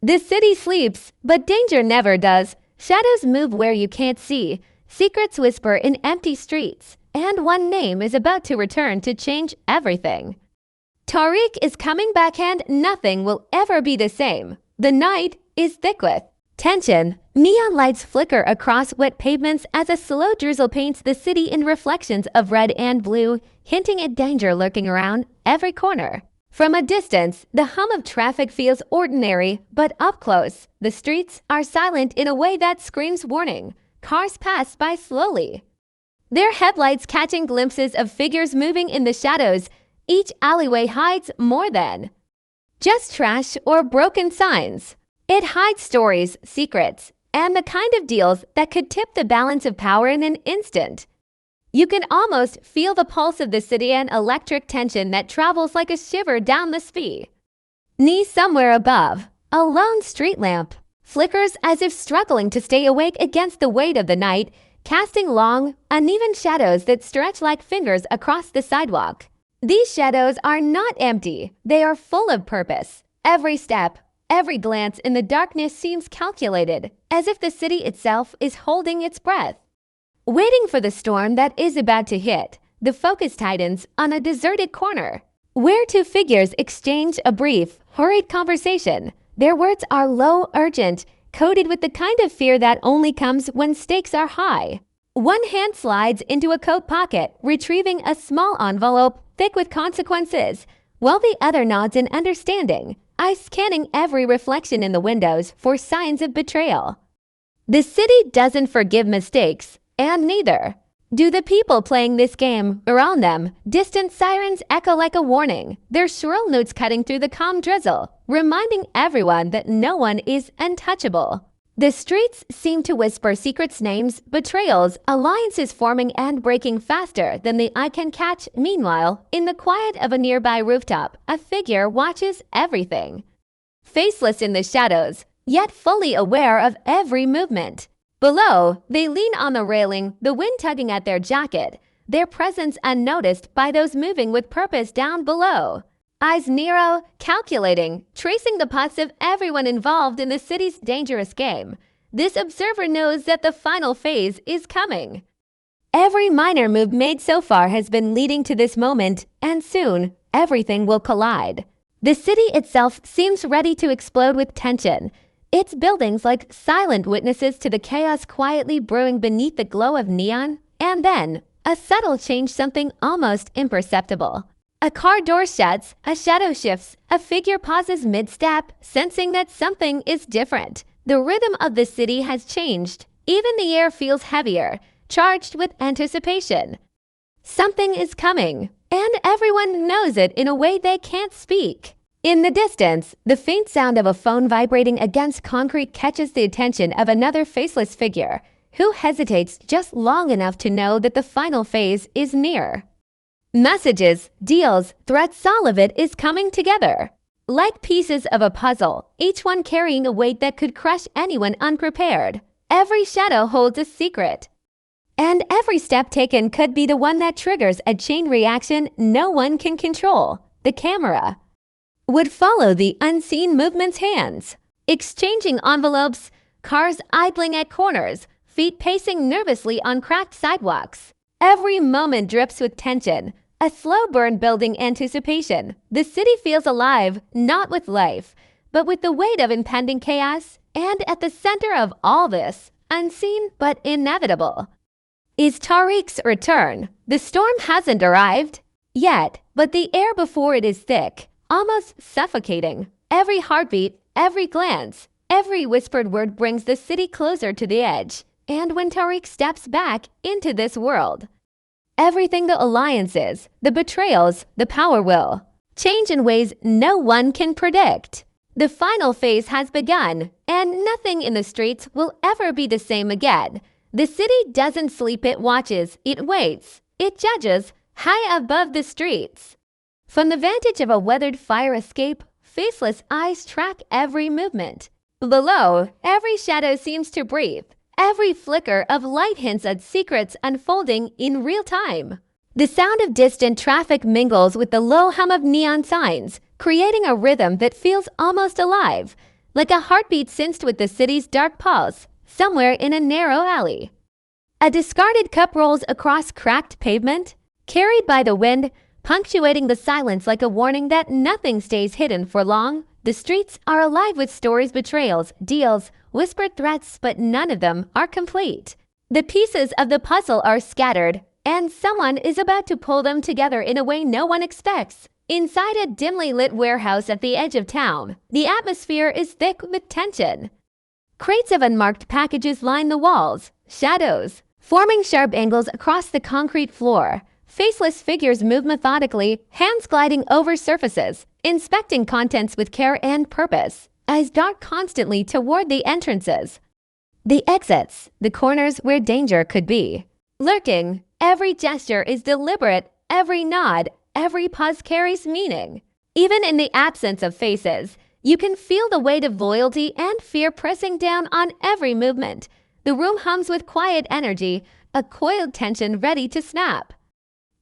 The city sleeps, but danger never does. Shadows move where you can't see. Secrets whisper in empty streets. And one name is about to return to change everything. Tariq is coming back and nothing will ever be the same. The night is thick with tension. Neon lights flicker across wet pavements as a slow drizzle paints the city in reflections of red and blue, hinting at danger lurking around every corner. From a distance, the hum of traffic feels ordinary, but up close, the streets are silent in a way that screams warning. Cars pass by slowly, their headlights catching glimpses of figures moving in the shadows. Each alleyway hides more than just trash or broken signs. It hides stories, secrets, and the kind of deals that could tip the balance of power in an instant. You can almost feel the pulse of the city and electric tension that travels like a shiver down the spee. Knee somewhere above, a lone street lamp flickers as if struggling to stay awake against the weight of the night, casting long, uneven shadows that stretch like fingers across the sidewalk. These shadows are not empty, they are full of purpose. Every step, every glance in the darkness seems calculated, as if the city itself is holding its breath, waiting for the storm that is about to hit. The focus tightens on a deserted corner, where two figures exchange a brief, hurried conversation. Their words are low, urgent, coated with the kind of fear that only comes when stakes are high. One hand slides into a coat pocket, retrieving a small envelope thick with consequences, while the other nods in understanding, eyes scanning every reflection in the windows for signs of betrayal. The city doesn't forgive mistakes, and neither do the people playing this game around them. Distant sirens echo like a warning, their shrill notes cutting through the calm drizzle, reminding everyone that no one is untouchable. The streets seem to whisper secrets, names, betrayals, alliances forming and breaking faster than the eye can catch. Meanwhile, in the quiet of a nearby rooftop, a figure watches everything. Faceless in the shadows, yet fully aware of every movement. Below, they lean on the railing, the wind tugging at their jacket, their presence unnoticed by those moving with purpose down below. Eyes narrow, calculating, tracing the paths of everyone involved in the city's dangerous game. This observer knows that the final phase is coming. Every minor move made so far has been leading to this moment, and soon, everything will collide. The city itself seems ready to explode with tension, its buildings like silent witnesses to the chaos quietly brewing beneath the glow of neon. And then, a subtle change, something almost imperceptible. A car door shuts, a shadow shifts, a figure pauses mid-step, sensing that something is different. The rhythm of the city has changed. Even the air feels heavier, charged with anticipation. Something is coming, and everyone knows it in a way they can't speak. In the distance, the faint sound of a phone vibrating against concrete catches the attention of another faceless figure, who hesitates just long enough to know that the final phase is near. Messages, deals, threats, all of it is coming together. Like pieces of a puzzle, each one carrying a weight that could crush anyone unprepared. Every shadow holds a secret, and every step taken could be the one that triggers a chain reaction no one can control. The camera would follow the unseen movement's hands, exchanging envelopes, cars idling at corners, feet pacing nervously on cracked sidewalks. Every moment drips with tension, a slow burn building anticipation. The city feels alive, not with life, but with the weight of impending chaos. And at the center of all this, unseen but inevitable, is Tariq's return. The storm hasn't arrived yet, but the air before it is thick, almost suffocating. Every heartbeat, every glance, every whispered word brings the city closer to the edge. And when Tariq steps back into this world, everything, the alliances, the betrayals, the power will change in ways no one can predict. The final phase has begun, and nothing in the streets will ever be the same again. The city doesn't sleep, it watches, it waits, it judges high above the streets. From the vantage of a weathered fire escape, faceless eyes track every movement. Below, every shadow seems to breathe. Every flicker of light hints at secrets unfolding in real time. The sound of distant traffic mingles with the low hum of neon signs, creating a rhythm that feels almost alive. like a heartbeat sensed with the city's dark pulse, somewhere in a narrow alley. A discarded cup rolls across cracked pavement, carried by the wind, punctuating the silence like a warning that nothing stays hidden for long. The streets are alive with stories, betrayals, deals, whispered threats, but none of them are complete. The pieces of the puzzle are scattered, and someone is about to pull them together in a way no one expects. Inside a dimly lit warehouse at the edge of town, the atmosphere is thick with tension. Crates of unmarked packages line the walls, shadows forming sharp angles across the concrete floor. Faceless figures move methodically, hands gliding over surfaces, inspecting contents with care and purpose. Eyes dart constantly toward the entrances, the exits, the corners where danger could be. Lurking, every gesture is deliberate, every nod, every pause carries meaning. Even in the absence of faces, you can feel the weight of loyalty and fear pressing down on every movement. The room hums with quiet energy, a coiled tension ready to snap.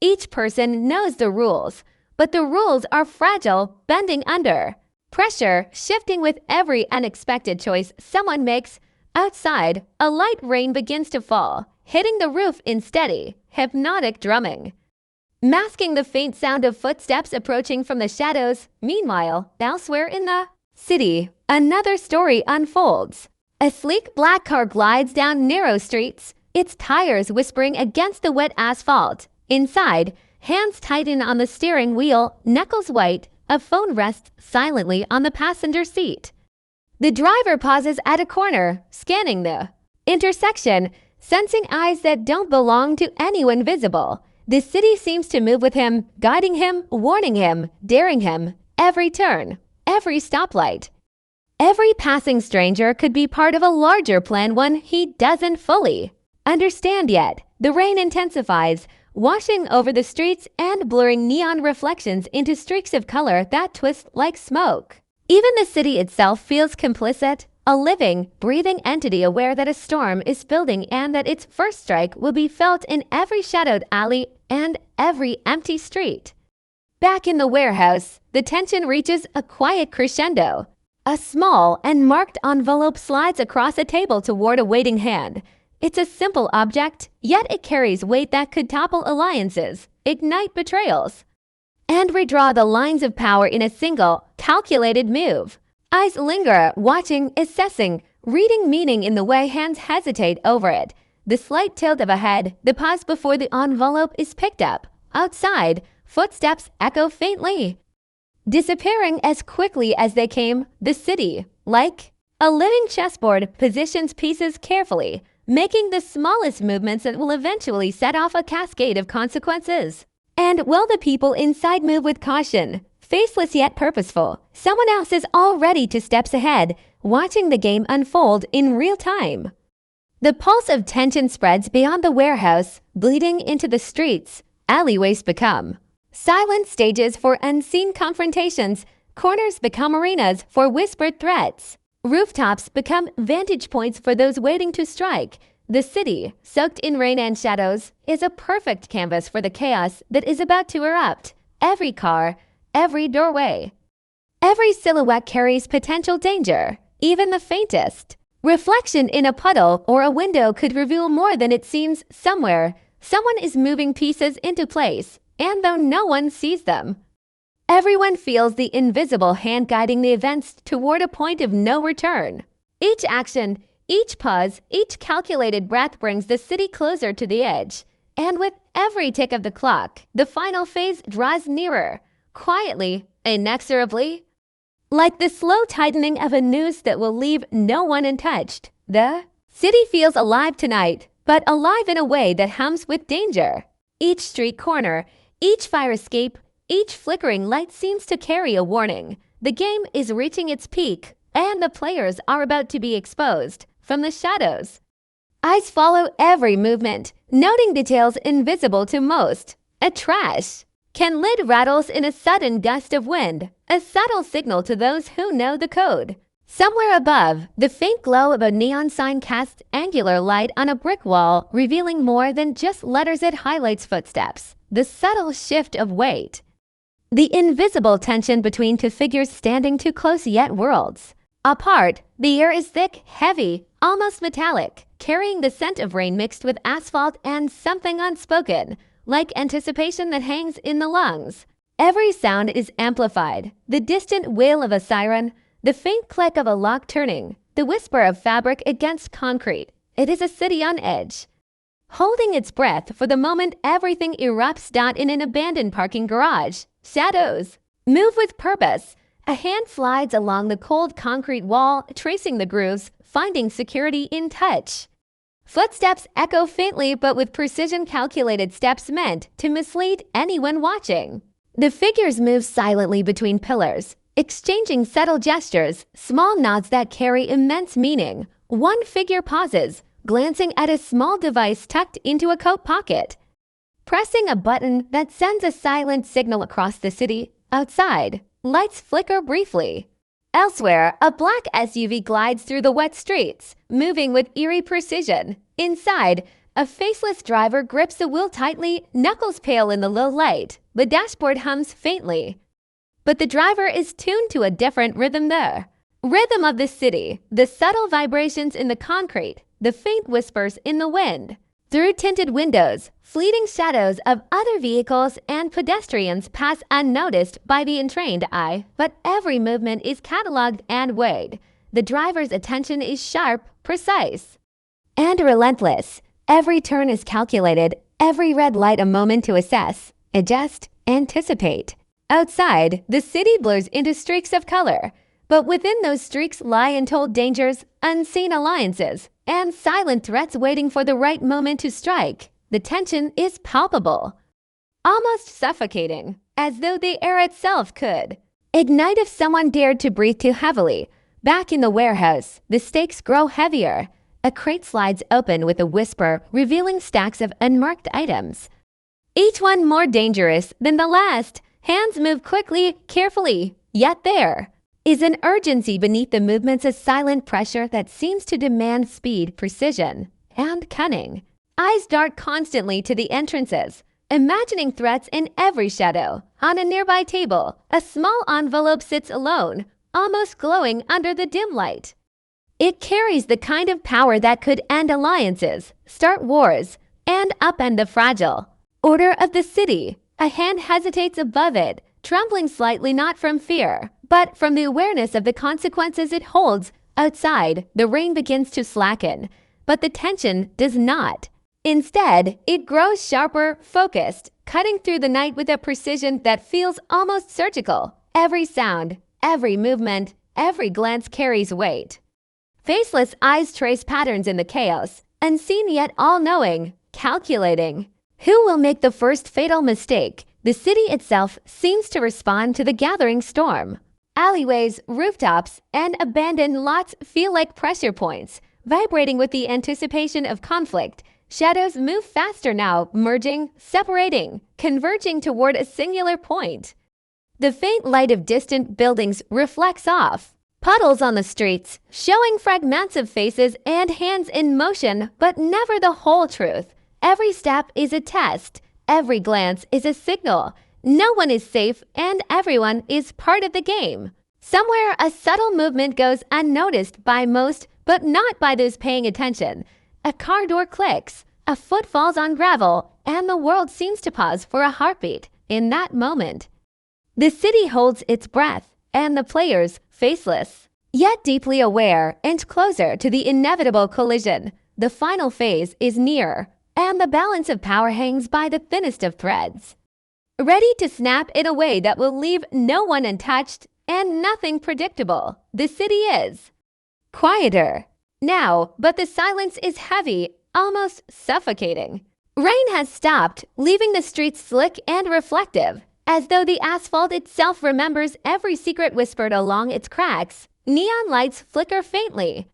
Each person knows the rules, but the rules are fragile, bending under. Pressure shifting with every unexpected choice someone makes. Outside, a light rain begins to fall, hitting the roof in steady, hypnotic drumming, masking the faint sound of footsteps approaching from the shadows. Meanwhile, elsewhere in the city, another story unfolds. A sleek black car glides down narrow streets, its tires whispering against the wet asphalt. Inside, hands tighten on the steering wheel, knuckles white, a phone rests silently on the passenger seat. The driver pauses at a corner, scanning the intersection, sensing eyes that don't belong to anyone visible. The city seems to move with him, guiding him, warning him, daring him. Every turn, every stoplight, every passing stranger could be part of a larger plan, one he doesn't fully understand yet. The rain intensifies, washing over the streets and blurring neon reflections into streaks of color that twist like smoke. Even the city itself feels complicit, a living, breathing entity aware that a storm is building and that its first strike will be felt in every shadowed alley and every empty street. Back in the warehouse, the tension reaches a quiet crescendo. A small and marked envelope slides across a table toward a waiting hand. It's a simple object, yet it carries weight that could topple alliances, ignite betrayals, and redraw the lines of power in a single, calculated move. Eyes linger, watching, assessing, reading meaning in the way hands hesitate over it. The slight tilt of a head, the pause before the envelope is picked up. Outside, footsteps echo faintly, disappearing as quickly as they came. The city, like a living chessboard, positions pieces carefully, making the smallest movements that will eventually set off a cascade of consequences. And will the people inside move with caution, faceless yet purposeful? Someone else is already 2 steps ahead, watching the game unfold in real time. The pulse of tension spreads beyond the warehouse, bleeding into the streets. Alleyways become silent stages for unseen confrontations. Corners become arenas for whispered threats. Rooftops become vantage points for those waiting to strike. The city, soaked in rain and shadows, is a perfect canvas for the chaos that is about to erupt. Every car, every doorway, every silhouette carries potential danger. Even the faintest reflection in a puddle or a window could reveal more than it seems. Somewhere, someone is moving pieces into place, and though no one sees them, everyone feels the invisible hand guiding the events toward a point of no return. Each action, each pause, each calculated breath brings the city closer to the edge. And with every tick of the clock, the final phase draws nearer, quietly, inexorably, like the slow tightening of a noose that will leave no one untouched. The city feels alive tonight, but alive in a way that hums with danger. Each street corner, each fire escape, each flickering light seems to carry a warning. The game is reaching its peak, and the players are about to be exposed from the shadows. Eyes follow every movement, noting details invisible to most. A trash can lid rattles in a sudden gust of wind, a subtle signal to those who know the code. Somewhere above, the faint glow of a neon sign casts angular light on a brick wall, revealing more than just letters. It highlights footsteps, the subtle shift of weight, the invisible tension between 2 figures standing too close yet worlds Apart, the air is thick, heavy, almost metallic, carrying the scent of rain mixed with asphalt and something unspoken, like anticipation that hangs in the lungs. Every sound is amplified. The distant wail of a siren, the faint click of a lock turning, the whisper of fabric against concrete. It is a city on edge. Holding its breath for the moment everything erupts. In an abandoned parking garage. Shadows. Move with purpose. A hand slides along the cold concrete wall, tracing the grooves, finding security in touch. Footsteps echo faintly but with precision, calculated steps meant to mislead anyone watching. The figures move silently between pillars, exchanging subtle gestures, small nods that carry immense meaning. One figure pauses, glancing at a small device tucked into a coat pocket, pressing a button that sends a silent signal across the city. Outside, lights flicker briefly. Elsewhere, a black SUV glides through the wet streets, moving with eerie precision. Inside, a faceless driver grips the wheel tightly, knuckles pale in the low light. The dashboard hums faintly. But the driver is tuned to a different rhythm there. Rhythm of the city, the subtle vibrations in the concrete, the faint whispers in the wind. Through tinted windows, fleeting shadows of other vehicles and pedestrians pass unnoticed by the untrained eye, but every movement is cataloged and weighed. The driver's attention is sharp, precise, and relentless. Every turn is calculated, every red light a moment to assess, adjust, anticipate. Outside, the city blurs into streaks of color, but within those streaks lie untold dangers, unseen alliances, and silent threats waiting for the right moment to strike. The tension is palpable, almost suffocating, as though the air itself could ignite if someone dared to breathe too heavily. Back in the warehouse, the stakes grow heavier. A crate slides open with a whisper, revealing stacks of unmarked items, each one more dangerous than the last. Hands move quickly, carefully, yet there is an urgency beneath the movements, a silent pressure that seems to demand speed, precision, and cunning. Eyes dart constantly to the entrances, imagining threats in every shadow. On a nearby table, a small envelope sits alone, almost glowing under the dim light. It carries the kind of power that could end alliances, start wars, and upend the fragile order of the city. A hand hesitates above it, trembling slightly, not from fear, but from the awareness of the consequences it holds. Outside, the rain begins to slacken, but the tension does not. Instead, it grows sharper, focused, cutting through the night with a precision that feels almost surgical. Every sound, every movement, every glance carries weight. Faceless eyes trace patterns in the chaos, unseen yet all-knowing, calculating. Who will make the first fatal mistake? The city itself seems to respond to the gathering storm. Alleyways, rooftops, and abandoned lots feel like pressure points, vibrating with the anticipation of conflict. Shadows move faster now, merging, separating, converging toward a singular point. The faint light of distant buildings reflects off puddles on the streets, showing fragments of faces and hands in motion, but never the whole truth. Every step is a test. Every glance is a signal. No one is safe, and everyone is part of the game. Somewhere, a subtle movement goes unnoticed by most, but not by those paying attention. A car door clicks, a foot falls on gravel, and the world seems to pause for a heartbeat. In that moment, the city holds its breath, and the players, faceless, yet deeply aware, and closer to the inevitable collision. The final phase is near, and the balance of power hangs by the thinnest of threads, ready to snap in a way that will leave no one untouched and nothing predictable. The city is quieter now, but the silence is heavy, almost suffocating. Rain has stopped, leaving the streets slick and reflective, as though the asphalt itself remembers every secret whispered along its cracks. Neon lights flicker faintly,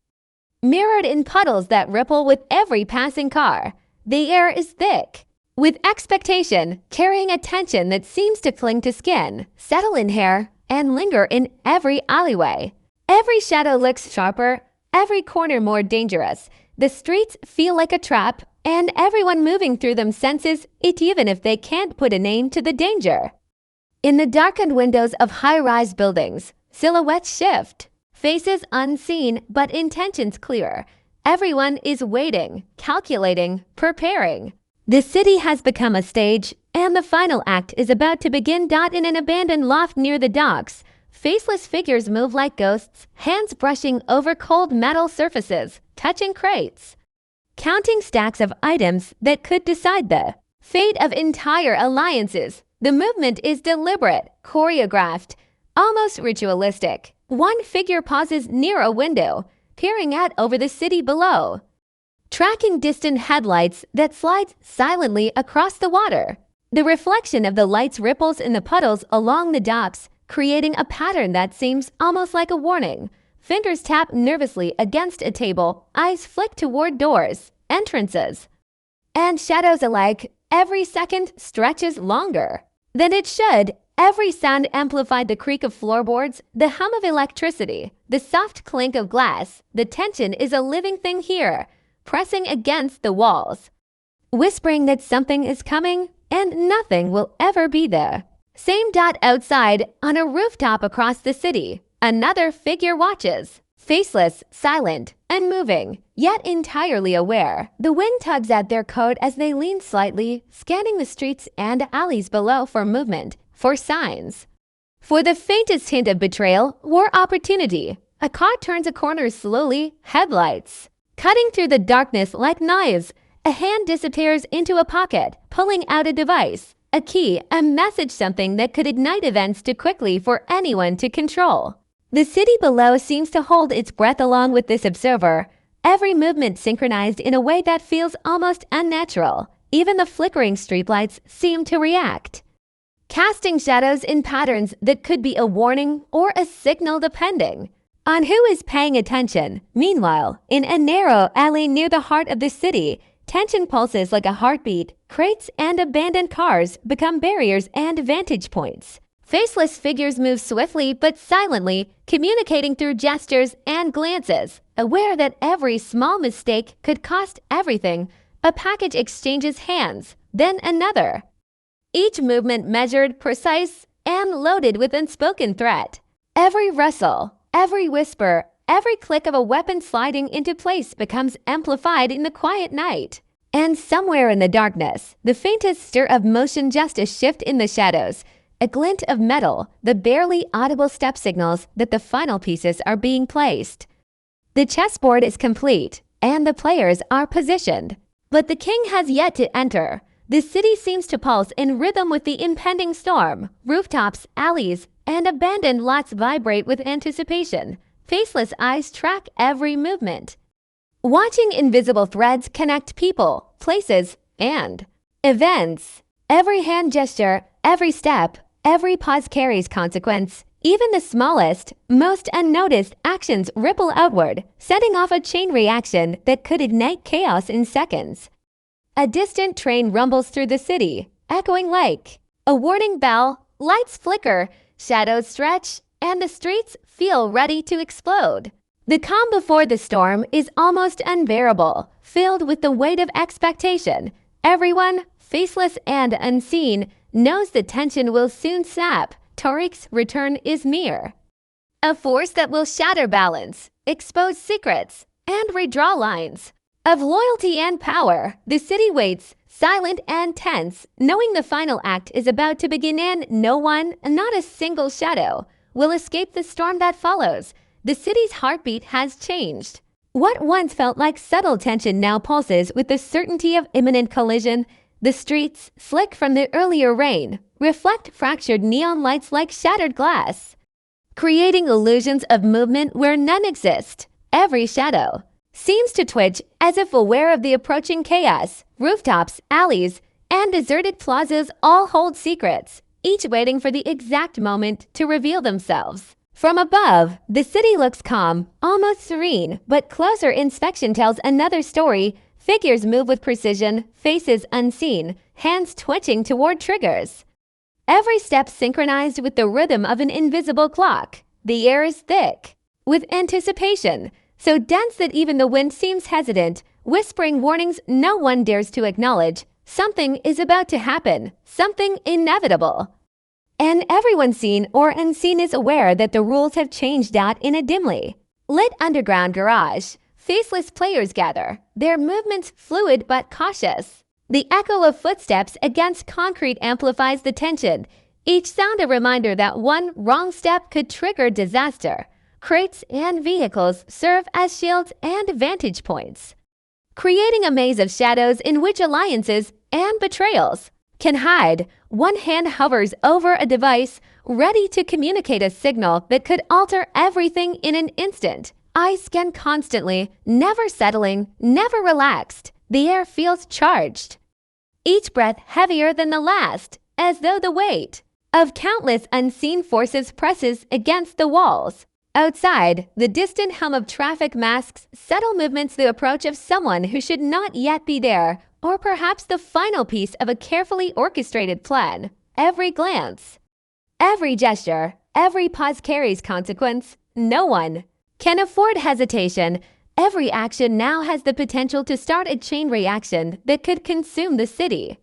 mirrored in puddles that ripple with every passing car. The air is thick, with expectation, carrying a tension that seems to cling to skin, settle in hair, and linger in every alleyway. Every shadow looks sharper, every corner more dangerous. The streets feel like a trap, and everyone moving through them senses it even if they can't put a name to the danger. In the darkened windows of high-rise buildings, silhouettes shift. faces unseen but intentions clear. Everyone is waiting, calculating, preparing. The city has become a stage, and the final act is about to begin. In an abandoned loft near the docks, faceless figures move like ghosts, hands brushing over cold metal surfaces, touching crates, counting stacks of items that could decide the fate of entire alliances. The movement is deliberate, choreographed, almost ritualistic. One figure pauses near a window, peering out over the city below, tracking distant headlights that slide silently across the water. The reflection of the lights ripples in the puddles along the docks, creating a pattern that seems almost like a warning. Fingers tap nervously against a table, eyes flick toward doors, entrances, and shadows alike. Every second stretches longer than it should. Every sound amplified: the creak of floorboards, the hum of electricity, the soft clink of glass. The tension is a living thing here, pressing against the walls, whispering that something is coming and nothing will ever be there. Same outside, on a rooftop across the city, another figure watches, faceless, silent, unmoving, yet entirely aware. The wind tugs at their coat as they lean slightly, scanning the streets and alleys below for movement, for signs, for the faintest hint of betrayal or opportunity. A car turns a corner slowly, headlights cutting through the darkness like knives. A hand disappears into a pocket, pulling out a device, a key, a message, something that could ignite events too quickly for anyone to control. The city below seems to hold its breath along with this observer, every movement synchronized in a way that feels almost unnatural. Even the flickering streetlights seem to react, casting shadows in patterns that could be a warning or a signal depending on who is paying attention. Meanwhile, in a narrow alley near the heart of the city, tension pulses like a heartbeat. Crates and abandoned cars become barriers and vantage points. Faceless figures move swiftly but silently, communicating through gestures and glances, aware that every small mistake could cost everything. A package exchanges hands, then another, each movement measured, precise, and loaded with unspoken threat. Every rustle, every whisper, every click of a weapon sliding into place becomes amplified in the quiet night. And somewhere in the darkness, the faintest stir of motion, just a shift in the shadows, a glint of metal, the barely audible step signals that the final pieces are being placed. The chessboard is complete, and the players are positioned. But the king has yet to enter. The city seems to pulse in rhythm with the impending storm. Rooftops, alleys, and abandoned lots vibrate with anticipation. Faceless eyes track every movement, watching invisible threads connect people, places, and events. Every hand gesture, every step, every pause carries consequence. Even the smallest, most unnoticed actions ripple outward, setting off a chain reaction that could ignite chaos in seconds. A distant train rumbles through the city, echoing like a warning bell. Lights flicker, shadows stretch, and the streets feel ready to explode. The calm before the storm is almost unbearable, filled with the weight of expectation. Everyone, faceless and unseen, knows the tension will soon snap. Tariq's return is near, a force that will shatter balance, expose secrets, and redraw lines of loyalty and power. The city waits, silent and tense, knowing the final act is about to begin, and no one, not a single shadow, will escape the storm that follows. The city's heartbeat has changed. What once felt like subtle tension now pulses with the certainty of imminent collision. The streets, slick from the earlier rain, reflect fractured neon lights like shattered glass, creating illusions of movement where none exist. Every shadow seems to twitch as if aware of the approaching chaos. Rooftops, alleys, and deserted plazas all hold secrets, each waiting for the exact moment to reveal themselves. From above, the city looks calm, almost serene, but closer inspection tells another story. Figures move with precision, faces unseen, hands twitching toward triggers. Every step synchronized with the rhythm of an invisible clock. The air is thick with anticipation, so dense that even the wind seems hesitant, whispering warnings no one dares to acknowledge. Something is about to happen, something inevitable. And everyone seen or unseen is aware that the rules have changed out in a dimly lit underground garage. Faceless players gather, their movements fluid but cautious. The echo of footsteps against concrete amplifies the tension, each sound a reminder that one wrong step could trigger disaster. Crates and vehicles serve as shields and vantage points, creating a maze of shadows in which alliances and betrayals can hide. One hand hovers over a device, ready to communicate a signal that could alter everything in an instant. Eyes scan constantly, never settling, never relaxed. The air feels charged, each breath heavier than the last, as though the weight of countless unseen forces presses against the walls. Outside, the distant hum of traffic masks subtle movements, the approach of someone who should not yet be there, or perhaps the final piece of a carefully orchestrated plan. Every glance, every gesture, every pause carries consequence. No one can afford hesitation. Every action now has the potential to start a chain reaction that could consume the city.